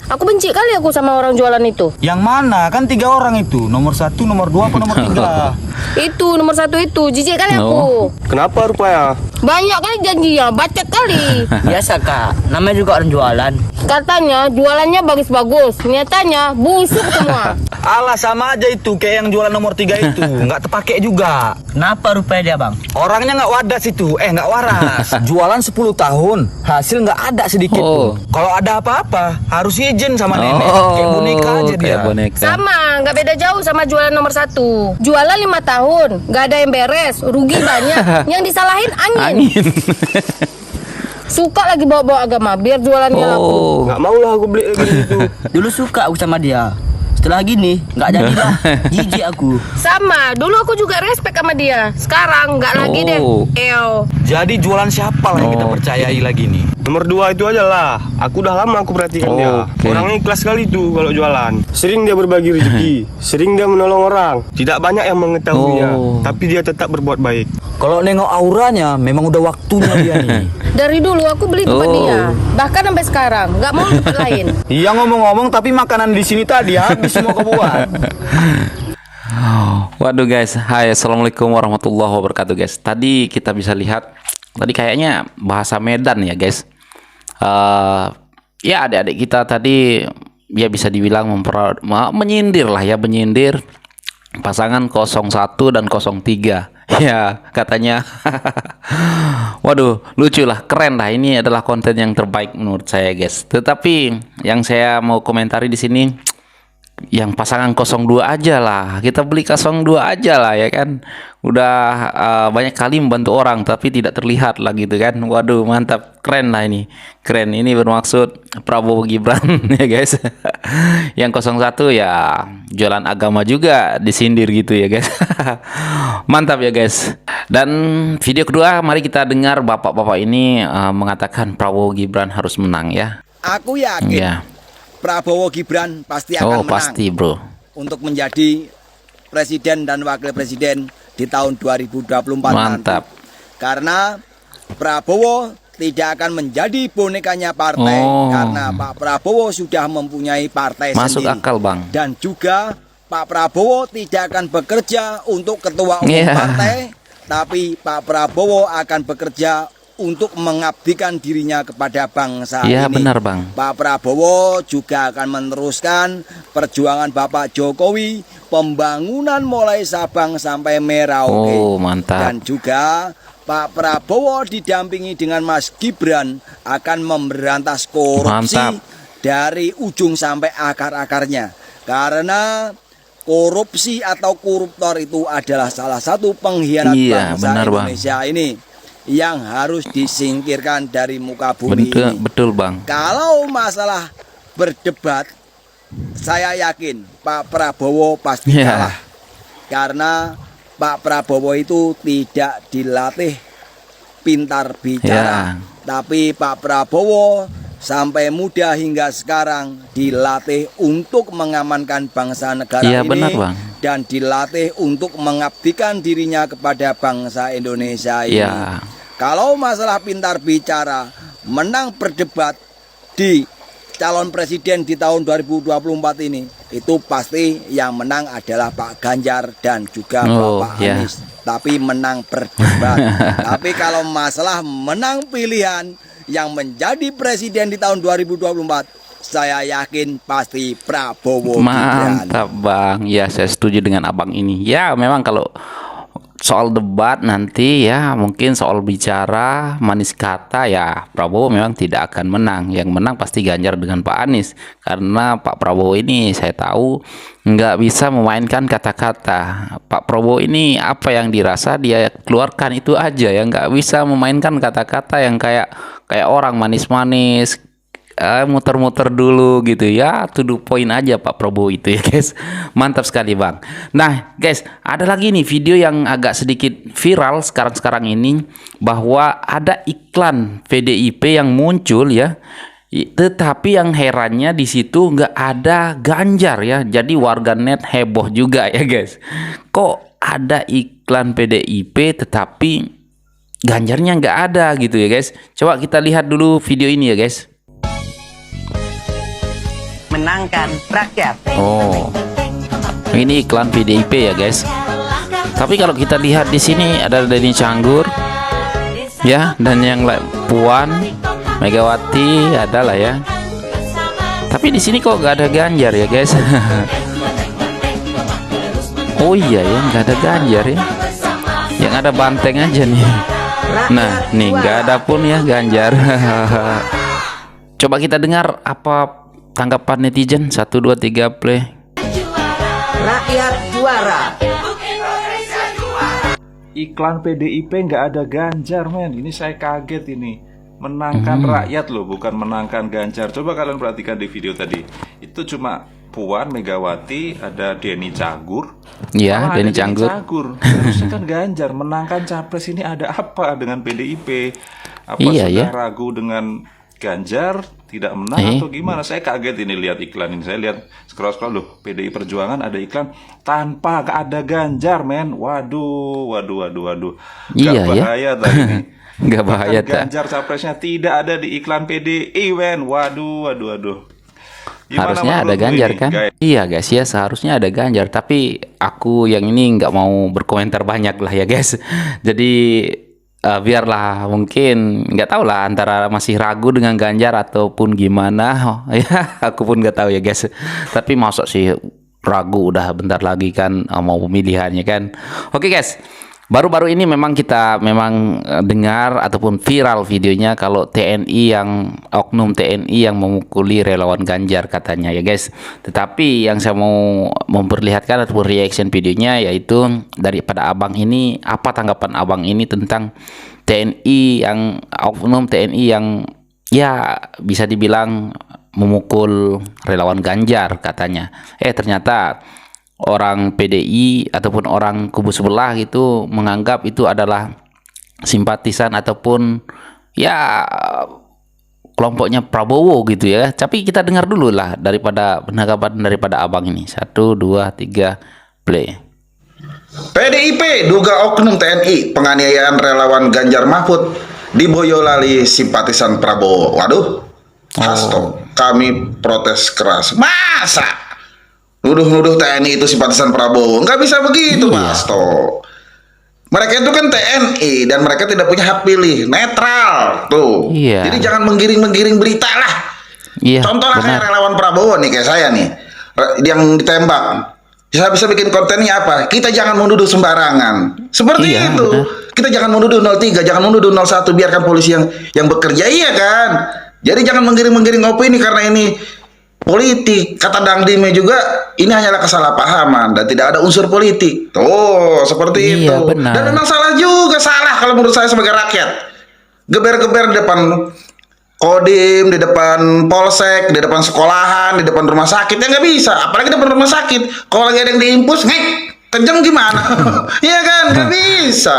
Aku benci kali aku sama orang jualan itu. Yang mana? Kan 3 orang itu. Nomor 1, nomor 2, apa nomor 3? Itu nomor 1 itu, jijik kali aku. Kenapa rupanya? Banyak kali janjinya, bacot kali. Biasa kak, namanya juga orang jualan. Katanya jualannya bagus-bagus, nyatanya busuk semua. Alah, sama aja itu kayak yang jualan nomor 3 itu. Nggak terpakai juga. Kenapa rupanya dia bang? Orangnya nggak wadas itu. Nggak waras. Jualan 10 tahun, hasil nggak ada sedikit pun. Kalau ada apa-apa, harus izin sama nenek. Kayak boneka aja dia. Kayak boneka. Sama, nggak beda jauh sama jualan nomor 1. Jualan 5 tahun, nggak ada yang beres, rugi banyak. Yang disalahin angin. Suka lagi bawa-bawa agama biar jualannya laku. Nggak mau lah aku beli lagi gitu. Dulu suka aku sama dia. Setelah gini, nggak jadilah. Jijik aku. Sama, dulu aku juga respect sama dia. Sekarang nggak lagi deh. Jadi jualan siapa lah yang kita percayai lagi nih? Nomor 2 itu aja lah. Aku udah lama aku perhatikan dia. Orangnya ikhlas sekali tuh kalau jualan. Sering dia berbagi rezeki. Sering dia menolong orang. Tidak banyak yang mengetahuinya, tapi dia tetap berbuat baik. Kalau nengok auranya, memang udah waktunya dia nih. Dari dulu aku beli tempat dia. Bahkan sampai sekarang nggak mau tempat lain. Iya, ngomong-ngomong, tapi makanan di sini tadi habis semua kebuat. Waduh guys, hai, assalamualaikum warahmatullahi wabarakatuh guys. Tadi kita bisa lihat, tadi kayaknya bahasa Medan ya guys. Ya adik-adik kita tadi ya bisa dibilang menyindir lah ya, menyindir pasangan 01 dan 03. Ya katanya. Waduh, lucu lah, keren lah. Ini adalah konten yang terbaik menurut saya guys. Tetapi yang saya mau komentari di sini, yang pasangan 02 aja lah, kita beli 02 aja lah ya kan. Udah banyak kali membantu orang tapi tidak terlihat lah gitu kan. Waduh, mantap, keren lah ini. Keren, ini bermaksud Prabowo Gibran ya guys. Yang 01 ya jualan agama juga disindir gitu ya guys. Mantap ya guys. Dan video kedua, mari kita dengar bapak-bapak ini mengatakan Prabowo Gibran harus menang ya. Aku yakin Ya. Prabowo Gibran pasti akan menang Pasti bro. untuk menjadi presiden dan wakil presiden di tahun 2024 Mantap. nanti. Karena Prabowo tidak akan menjadi bonekanya partai, karena Pak Prabowo sudah mempunyai partai Masuk sendiri. akal bang. Dan juga Pak Prabowo tidak akan bekerja untuk ketua umum partai, tapi Pak Prabowo akan bekerja untuk mengabdikan dirinya kepada bangsa ini. Benar bang. Pak Prabowo juga akan meneruskan perjuangan Bapak Jokowi, pembangunan mulai Sabang sampai Merauke. Mantap. Dan juga Pak Prabowo didampingi dengan Mas Gibran akan memberantas korupsi dari ujung sampai akar-akarnya. Karena korupsi atau koruptor itu adalah salah satu pengkhianat bangsa Indonesia ini yang harus disingkirkan dari muka bumi ini. Betul bang. Kalau masalah berdebat, saya yakin Pak Prabowo pasti kalah. Karena Pak Prabowo itu tidak dilatih pintar bicara, tapi Pak Prabowo sampai muda hingga sekarang dilatih untuk mengamankan bangsa negara ini. Benar, bang. Dan dilatih untuk mengabdikan dirinya kepada bangsa Indonesia ini. Kalau masalah pintar bicara, menang berdebat di calon presiden di tahun 2024 ini, itu pasti yang menang adalah Pak Ganjar dan juga Bapak Anies. Tapi menang berdebat. Tapi kalau masalah menang pilihan yang menjadi presiden di tahun 2024, saya yakin pasti Prabowo Gibran. Mantap bang. Ya, saya setuju dengan abang ini. Ya memang kalau soal debat nanti ya, mungkin soal bicara manis kata ya, Prabowo memang tidak akan menang. Yang menang pasti Ganjar dengan Pak Anies, karena Pak Prabowo ini saya tahu nggak bisa memainkan kata-kata. Pak Prabowo ini apa yang dirasa dia keluarkan itu aja ya, nggak bisa memainkan kata-kata yang kayak orang manis-manis, muter-muter dulu gitu ya, to the point aja Pak Prabowo itu ya guys. Mantap sekali bang. Nah guys, ada lagi nih video yang agak sedikit viral sekarang ini, bahwa ada iklan PDIP yang muncul ya, tetapi yang herannya di situ nggak ada Ganjar ya. Jadi warganet heboh juga ya guys, kok ada iklan PDIP tetapi Ganjarnya nggak ada gitu ya guys. Coba kita lihat dulu video ini ya guys. menangkan rakyat. Oh, ini iklan PDIP ya guys. Tapi kalau kita lihat di sini ada Denny Canggur, ya, dan yang Puan, Megawati ada lah ya. Tapi di sini kok nggak ada Ganjar ya guys. Oh iya ya, nggak ada Ganjar ya. Yang ada Banteng aja nih. Nah, nih nggak ada pun ya Ganjar. Coba kita dengar apa tanggapan netizen. 1, 2, 3 play. Rakyat juara. Iklan PDIP nggak ada Ganjar, men. Ini saya kaget ini. Menangkan rakyat loh, bukan menangkan Ganjar. Coba kalian perhatikan di video tadi. Itu cuma Puan, Megawati, ada Denny Canggur. Iya, Denny Canggur. Harusnya kan Ganjar. Menangkan capres ini ada apa dengan PDIP? Apa Iya, sudah ya. ragu dengan Ganjar tidak menang atau gimana? Saya kaget ini lihat iklan ini. Saya lihat scroll loh, PDI Perjuangan ada iklan tanpa ada Ganjar, men. Waduh. Iya, Gak bahaya tadi ini. Nggak bahaya Bahkan Ganjar capresnya tidak ada di iklan PDI, men. Waduh. Gimana Harusnya ada menurut lu Ganjar ini, kan? guys? Iya guys ya, seharusnya ada Ganjar. Tapi aku yang ini nggak mau berkomentar banyak lah ya guys. Jadi biarlah, mungkin nggak tahu lah antara masih ragu dengan Ganjar ataupun gimana. Ya aku pun nggak tahu ya guys. Tapi masuk sih ragu, udah bentar lagi kan mau pemilihannya kan. Oke guys, baru-baru ini memang kita dengar ataupun viral videonya kalau oknum TNI yang memukuli relawan Ganjar katanya ya guys. Tetapi yang saya mau memperlihatkan ataupun reaction videonya yaitu daripada abang ini, apa tanggapan abang ini tentang oknum TNI yang ya bisa dibilang memukul relawan Ganjar katanya. Ternyata orang PDI ataupun orang kubu sebelah itu menganggap itu adalah simpatisan ataupun ya kelompoknya Prabowo gitu ya. Tapi kita dengar dulu lah daripada penanggapan daripada abang ini. 1, 2, 3 play. PDIP duga oknum TNI penganiayaan relawan Ganjar Mahfud di Boyolali simpatisan Prabowo. Waduh, hasto, kami protes keras. Masa nuduh-nuduh TNI itu simpatisan Prabowo? Nggak bisa begitu, hasto. Mereka itu kan TNI dan mereka tidak punya hak pilih, netral tuh. Iya. Jadi jangan menggiring-menggiring berita lah. Iya, Contoh lah kayak benar. relawan Prabowo nih, kayak saya nih, yang ditembak. Saya bisa bikin kontennya apa? Kita jangan menuduh sembarangan. Seperti Iya, itu. benar. Kita jangan menuduh 03, jangan menuduh 01, biarkan polisi yang bekerja, iya kan? Jadi jangan menggiring-menggiring opini karena ini politik. Kata Dang Dime juga, ini hanyalah kesalahpahaman dan tidak ada unsur politik. Tuh, seperti Iya, itu. benar. Dan memang salah juga, salah kalau menurut saya sebagai rakyat. Geber-geber di depan Kodim, di depan polsek, di depan sekolahan, di depan rumah sakit, ya nggak bisa. Apalagi di depan rumah sakit. Kalau lagi ada yang diimpus, kejam gimana? Iya kan, nggak bisa.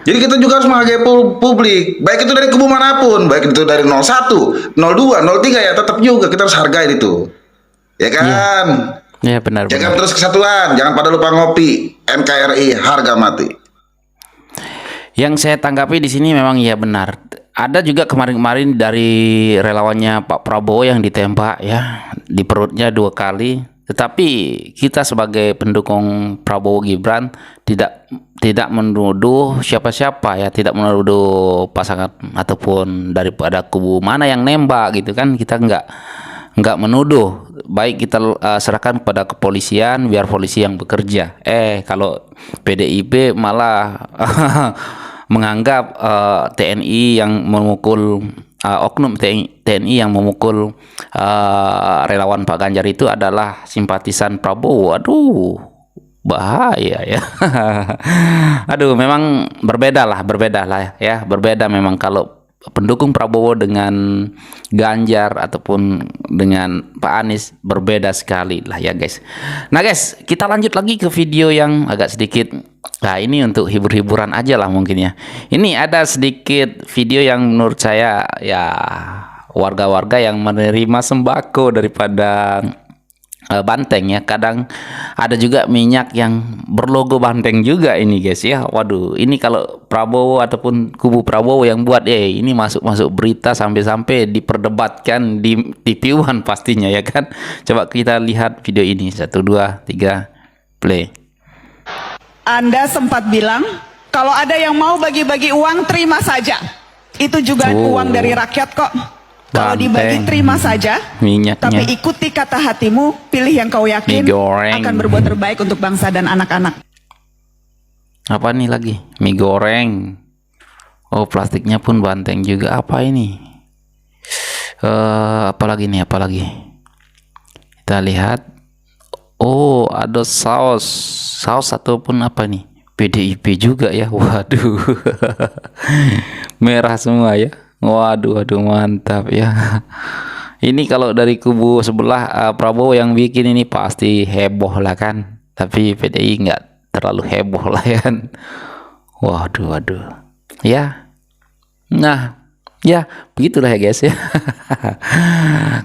Jadi kita juga harus menghargai publik, baik itu dari kubu manapun, baik itu dari 01, 02, 03 ya, tetap juga kita harus hargai itu. Ya kan? Ya benar. Jaga terus kesatuan, jangan pada lupa ngopi. NKRI harga mati. Yang saya tanggapi di sini memang ya benar. Ada juga kemarin-kemarin dari relawannya Pak Prabowo yang ditembak ya di perutnya 2 kali. Tetapi kita sebagai pendukung Prabowo Gibran tidak menuduh siapa-siapa ya, tidak menuduh pasangan ataupun daripada kubu mana yang nembak gitu kan. Kita nggak menuduh. Baik kita serahkan kepada kepolisian, biar polisi yang bekerja. Kalau PDIP malah menganggap TNI yang memukul oknum TNI yang memukul relawan Pak Ganjar itu adalah simpatisan Prabowo. Aduh, bahaya ya. Aduh, memang berbeda lah ya. Berbeda memang kalau pendukung Prabowo dengan Ganjar ataupun dengan Pak Anies berbeda sekali lah ya guys. Nah guys, kita lanjut lagi ke video yang agak sedikit, nah ini untuk hibur-hiburan aja lah mungkin ya. Ini ada sedikit video yang menurut saya ya warga-warga yang menerima sembako daripada banteng ya. Kadang ada juga minyak yang berlogo banteng juga ini guys ya. Waduh, ini kalau Prabowo ataupun kubu Prabowo yang buat ini masuk berita sampai-sampai diperdebatkan di TV One pastinya ya kan. Coba kita lihat video ini. 1 2 3 play. Anda sempat bilang kalau ada yang mau bagi-bagi uang terima saja. Itu juga uang dari rakyat kok. Kalau dibagi terima saja, minyaknya. Tapi ikuti kata hatimu, pilih yang kau yakin akan berbuat terbaik untuk bangsa dan anak-anak. Apa nih lagi? Mie goreng. Oh, plastiknya pun banteng juga. Apa ini? Apalagi nih, apalagi? Kita lihat. Oh, ada saus ataupun apa nih? PDIP juga ya. Waduh. Merah semua ya. Waduh, mantap ya. Ini kalau dari kubu sebelah Prabowo yang bikin ini pasti heboh lah kan. Tapi PDI nggak terlalu heboh lah kan. Waduh. Ya. Nah, ya begitulah ya guys ya.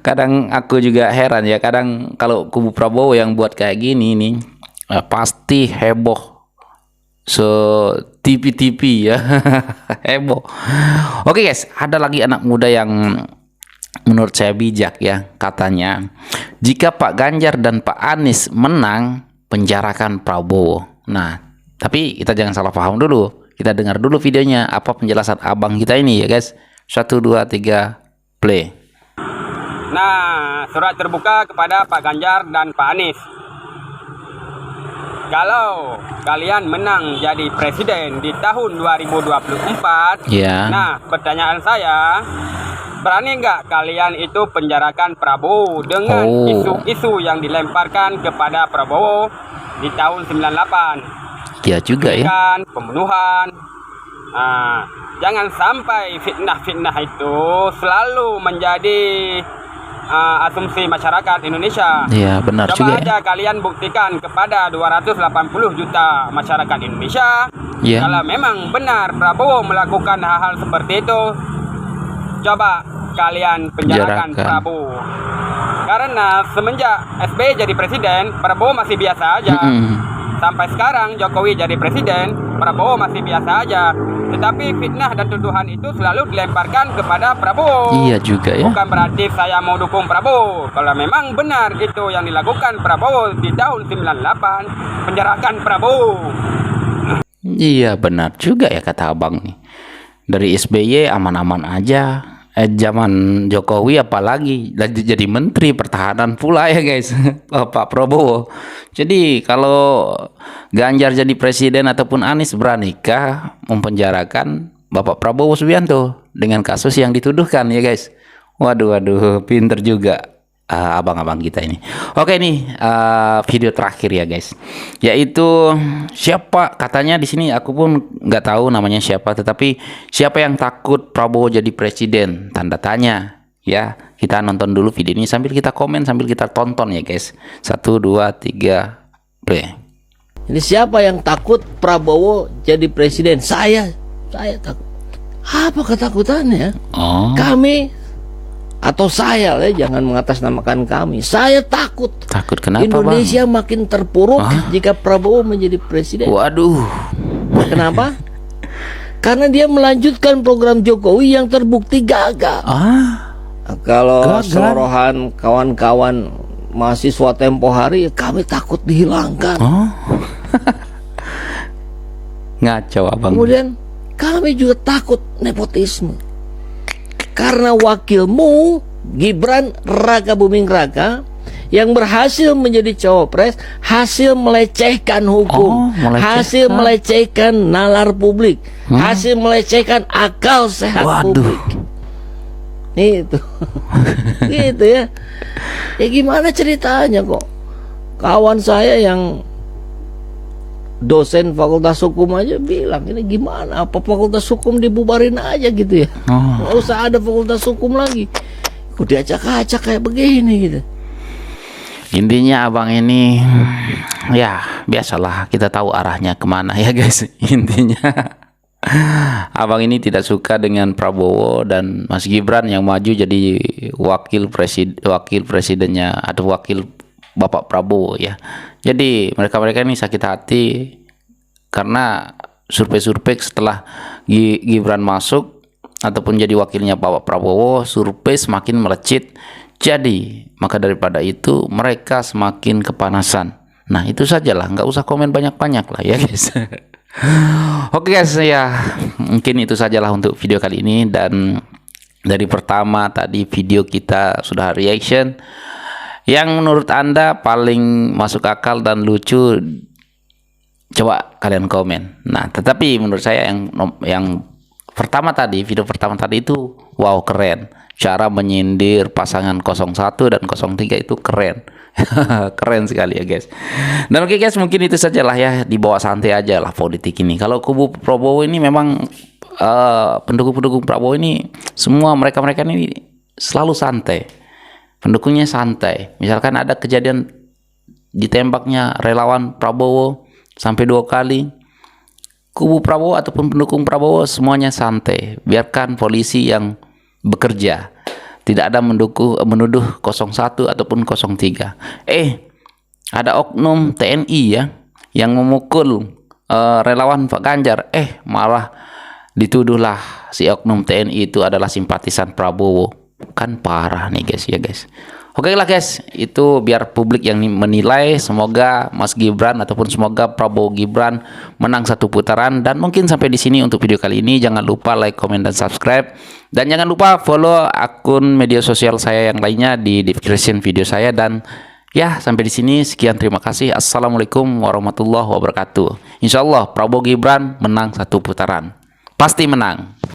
Kadang aku juga heran ya. Kadang kalau kubu Prabowo yang buat kayak gini nih, pasti heboh. TV ya. Heboh. Oke guys, ada lagi anak muda yang menurut saya bijak ya. Katanya, jika Pak Ganjar dan Pak Anies menang, penjarakan Prabowo. Nah, tapi kita jangan salah paham dulu. Kita dengar dulu videonya, apa penjelasan abang kita ini ya guys. 1 2 3 play. Nah, surat terbuka kepada Pak Ganjar dan Pak Anies. Kalau kalian menang jadi presiden di tahun 2024, nah pertanyaan saya, berani nggak kalian itu penjarakan Prabowo dengan isu-isu yang dilemparkan kepada Prabowo di tahun 98? Iya juga ya. Pembunuhan. Nah, jangan sampai fitnah-fitnah itu selalu menjadi asumsi masyarakat Indonesia. Iya, benar Coba juga aja ya. kalian buktikan kepada 280 juta masyarakat Indonesia. Kalau memang benar Prabowo melakukan hal-hal seperti itu, coba kalian penjarakan Prabowo. Karena semenjak SBY jadi presiden, Prabowo masih biasa aja. Sampai sekarang Jokowi jadi presiden, Prabowo masih biasa aja. Tetapi fitnah dan tuduhan itu selalu dilemparkan kepada Prabowo. Iya juga ya. Bukan berarti saya mau dukung Prabowo. Kalau memang benar itu yang dilakukan Prabowo di tahun 98, penjarakan Prabowo. Iya benar juga ya kata abang nih. Dari SBY aman-aman aja. Zaman Jokowi apalagi jadi menteri pertahanan pula ya guys. Pak Prabowo. Jadi kalau Ganjar jadi presiden ataupun Anies, beranikah mempenjarakan Bapak Prabowo Subianto dengan kasus yang dituduhkan ya guys. Waduh, pinter juga abang-abang kita ini. Oke nih video terakhir ya guys, yaitu siapa katanya di sini, aku pun nggak tahu namanya siapa, tetapi siapa yang takut Prabowo jadi presiden, tanda tanya ya. Kita nonton dulu video ini sambil kita komen, sambil kita tonton ya guys. 1 2 3 play. Ini siapa yang takut Prabowo jadi presiden? Saya takut. Apa ketakutannya? Kami atau saya, jangan mengatasnamakan kami. Saya takut. Takut kenapa, Indonesia bang? makin terpuruk jika Prabowo menjadi presiden. Waduh. Kenapa? Karena dia melanjutkan program Jokowi yang terbukti gagal. Kalau sorohan kawan-kawan mahasiswa tempo hari, kami takut dihilangkan. Ngaco abang. Kemudian kami juga takut nepotisme. Karena wakilmu Gibran Raka Buming Raka yang berhasil menjadi cawapres, hasil melecehkan hukum, hasil melecehkan nalar publik, hasil melecehkan akal sehat publik. Itu gitu ya. Ya gimana ceritanya kok? Kawan saya yang dosen fakultas hukum aja bilang, ini gimana, apa fakultas hukum dibubarin aja gitu ya, nggak usah ada fakultas hukum lagi, kok diacak-acak kayak begini gitu. Intinya abang ini ya biasalah, kita tahu arahnya kemana ya guys. Intinya abang ini tidak suka dengan Prabowo dan Mas Gibran yang maju jadi wakil presidennya atau wakil Bapak Prabowo ya. Jadi mereka-mereka ini sakit hati karena survei-survei setelah Gibran masuk ataupun jadi wakilnya Bapak Prabowo, survei semakin melejit. Jadi maka daripada itu mereka semakin kepanasan. Nah itu sajalah, nggak usah komen banyak-banyak lah ya guys. Oke guys, ya mungkin itu sajalah untuk video kali ini. Dan dari pertama tadi video kita sudah reaction. Yang menurut Anda paling masuk akal dan lucu, coba kalian komen. Nah, tetapi menurut saya yang pertama tadi, video pertama tadi itu wow keren. Cara menyindir pasangan 01 dan 03 itu keren. Keren sekali ya guys. Dan oke guys, mungkin itu sajalah ya, dibawa santai aja lah politik ini. Kalau kubu Prabowo ini memang pendukung-pendukung Prabowo ini semua mereka ini selalu santai. Pendukungnya santai. Misalkan ada kejadian ditembaknya relawan Prabowo sampai 2 kali, kubu Prabowo ataupun pendukung Prabowo semuanya santai. Biarkan polisi yang bekerja. Tidak ada menuduh 01 ataupun 03. Ada oknum TNI ya yang memukul relawan Pak Ganjar. Malah dituduhlah si oknum TNI itu adalah simpatisan Prabowo. Kan parah nih guys ya guys. Oke lah guys, itu biar publik yang menilai. Semoga Mas Gibran ataupun semoga Prabowo Gibran menang 1 putaran. Dan mungkin sampai di sini untuk video kali ini. Jangan lupa like, komen, dan subscribe. Dan jangan lupa follow akun media sosial saya yang lainnya di description video saya. Dan ya sampai di sini, sekian, terima kasih. Assalamualaikum warahmatullahi wabarakatuh. Insya Allah Prabowo Gibran menang 1 putaran, pasti menang.